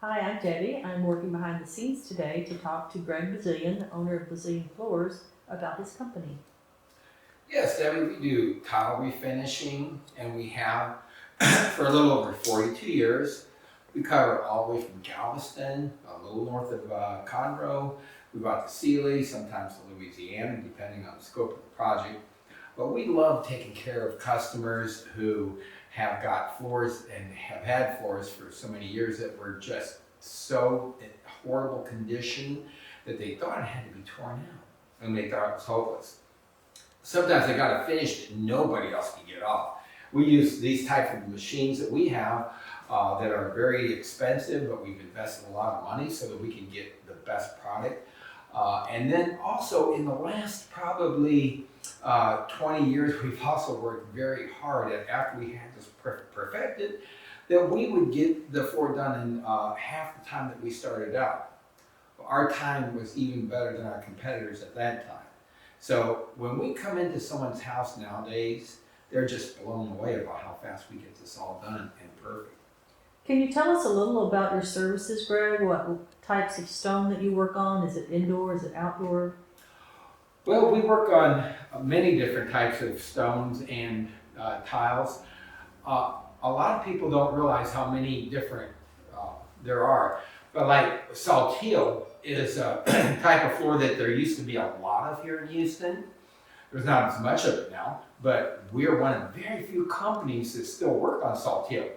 Hi, I'm Debbie. I'm working behind the scenes today to talk to Greg Bazillion, the owner of Bazillion Floors, about his company. Yes, Debbie, we do tile refinishing, and we have for a little over 42 years. We cover all the way from Galveston, a little north of Conroe. We go out to Sealy, sometimes to Louisiana, depending on the scope of the project. But we love taking care of customers who have got floors and have had floors for so many years that were just so in horrible condition that they thought it had to be torn out, and they thought it was hopeless. Sometimes they got it finished and nobody else can get it off. We use these types of machines that we have that are very expensive, but we've invested a lot of money so that we can get the best product. And then also in the last probably 20 years, we've also worked very hard at, after we had this perfected, that we would get the floor done in half the time that we started out. Our time was even better than our competitors at that time. So when we come into someone's house nowadays, they're just blown away about how fast we get this all done and perfect. Can you tell us a little about your services, Greg? What types of stone that you work on? Is it indoor? Is it outdoor? Well, we work on many different types of stones and tiles. A lot of people don't realize how many different there are. But like saltillo is a type of floor that there used to be a lot of here in Houston. There's not as much of it now, but we're one of very few companies that still work on saltillo.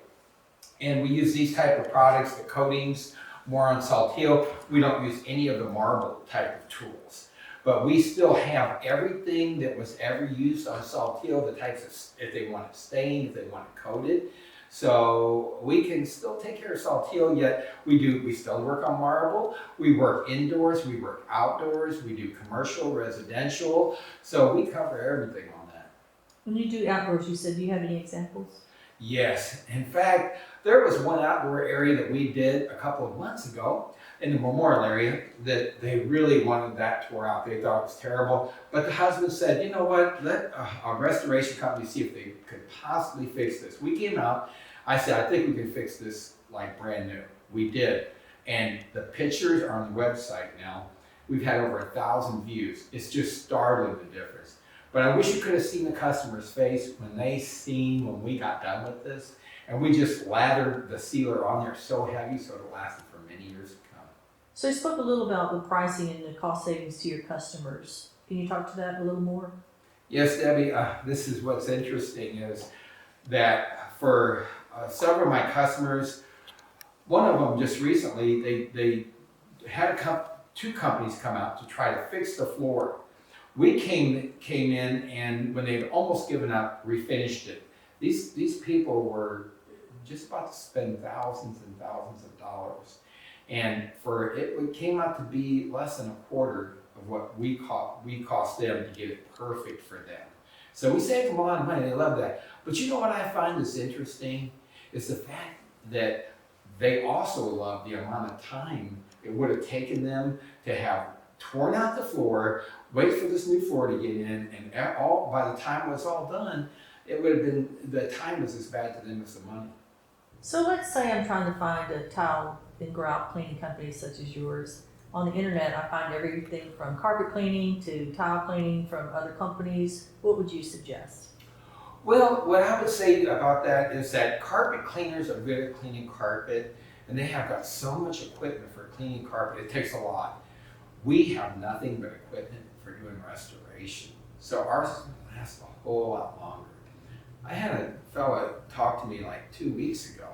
And we use these type of products, the coatings, more on saltillo. We don't use any of the marble type of tools. But we still have everything that was ever used on saltillo, the types of, if they want it stained, if they want it coated. So we can still take care of saltillo, yet we still work on marble. We work indoors, we work outdoors, we do commercial, residential. So we cover everything on that. When you do outdoors, you said, do you have any examples? Yes, in fact, there was one outdoor area that we did a couple of months ago in the Memorial area that they really wanted that tore out. They thought it was terrible. But the husband said, you know what, let a restoration company see if they could possibly fix this. We came out, I said, I think we can fix this like brand new. We did. And the pictures are on the website now. We've had over 1,000 views. It's just startling the difference. But I wish you could have seen the customer's face when they seen when we got done with this. And we just lathered the sealer on there so heavy so it lasted for many years to come. So you spoke a little about the pricing and the cost savings to your customers. Can you talk to that a little more? Yes, Debbie, this is what's interesting is that for several of my customers, one of them just recently, they had two companies come out to try to fix the floor. We came in, and when they'd almost given up, refinished it. These people were just about to spend thousands and thousands of dollars. And it came out to be less than a quarter of what we cost them to get it perfect for them. So we saved them a lot of money, they love that. But you know what I find is interesting? Is the fact that they also love the amount of time it would have taken them to have torn out the floor, wait for this new floor to get in, and by the time it was all done, it would have been, the time was as bad to them as the money. So let's say I'm trying to find a tile and grout cleaning company such as yours. On the internet, I find everything from carpet cleaning to tile cleaning from other companies. What would you suggest? Well, what I would say about that is that carpet cleaners are good at cleaning carpet, and they have got so much equipment for cleaning carpet, it takes a lot. We have nothing but equipment for doing restoration, so ours is going to last a whole lot longer. I had a fella talk to me like 2 weeks ago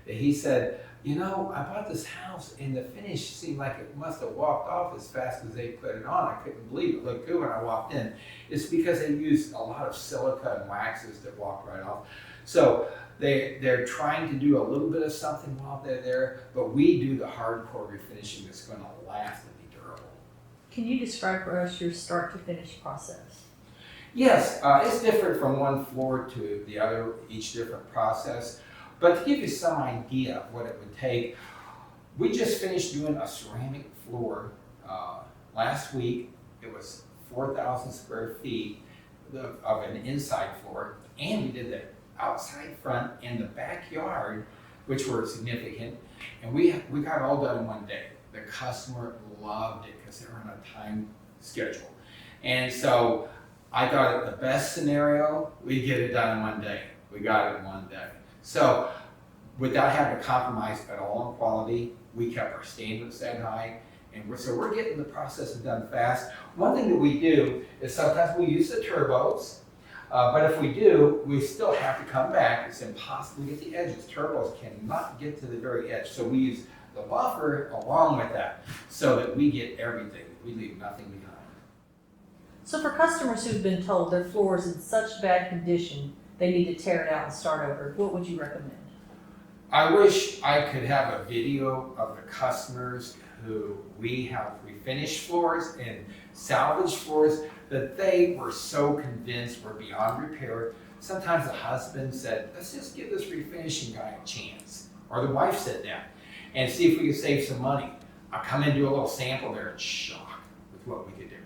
that he said, you know, I bought this house and the finish seemed like it must have walked off as fast as they put it on. I couldn't believe it. It looked good when I walked in. It's because they used a lot of silica and waxes that walked right off. So they're trying to do a little bit of something while they're there, but we do the hardcore refinishing that's going to last and be durable. Can you describe for us your start to finish process? Yes, it's different from one floor to the other, each different process. But to give you some idea of what it would take, we just finished doing a ceramic floor last week. It was 4,000 square feet of an inside floor, and we did the outside front and the backyard which were significant. And we got it all done in one day. The customer loved it because they were on a time schedule. And so I got it the best scenario, we get it done in one day. We got it in one day. So without having to compromise at all on quality, we kept our standards that high. And we're getting the process done fast. One thing that we do is sometimes we use the turbos, but if we do, we still have to come back. It's impossible to get the edges. Turbos cannot get to the very edge. So we use the buffer along with that so that we get everything. We leave nothing behind. So for customers who've been told their floor is in such bad condition, they need to tear it out and start over, what would you recommend? I wish I could have a video of the customers who we have refinished floors and salvaged floors that they were so convinced were beyond repair. Sometimes the husband said, let's just give this refinishing guy a chance. Or the wife said that. And see if we could save some money. I'll come in and do a little sample there and shock with what we could do.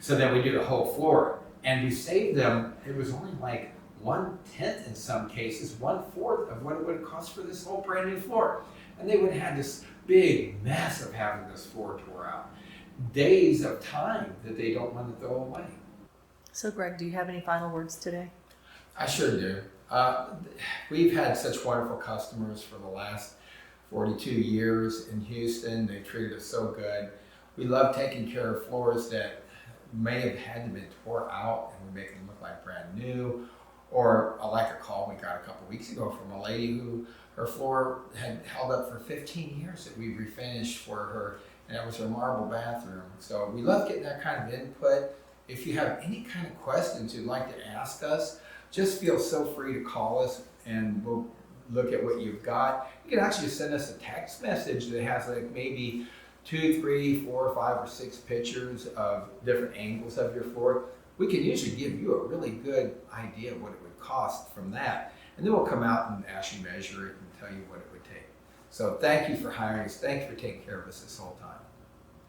So then we do the whole floor. And we saved them, it was only like 1/10 in some cases, 1/4 of what it would have cost for this whole brand new floor. And they would have had this big mess of having this floor tore out. Days of time that they don't want to throw away. So Greg, do you have any final words today? I sure do. We've had such wonderful customers for the last 42 years in Houston. They treated us so good. We love taking care of floors that may have had to be tore out and we make them look like brand new. Or like a call we got a couple weeks ago from a lady who her floor had held up for 15 years that we refinished for her, and that was her marble bathroom. So we love getting that kind of input. If you have any kind of questions you'd like to ask us, just feel so free to call us and we'll look at what you've got. You can actually send us a text message that has like maybe 2, 3, 4, 5, or 6 pictures of different angles of your floor. We can usually give you a really good idea of what it would cost from that. And then we'll come out and actually measure it and tell you what it would take. So thank you for hiring us. Thank you for taking care of us this whole time.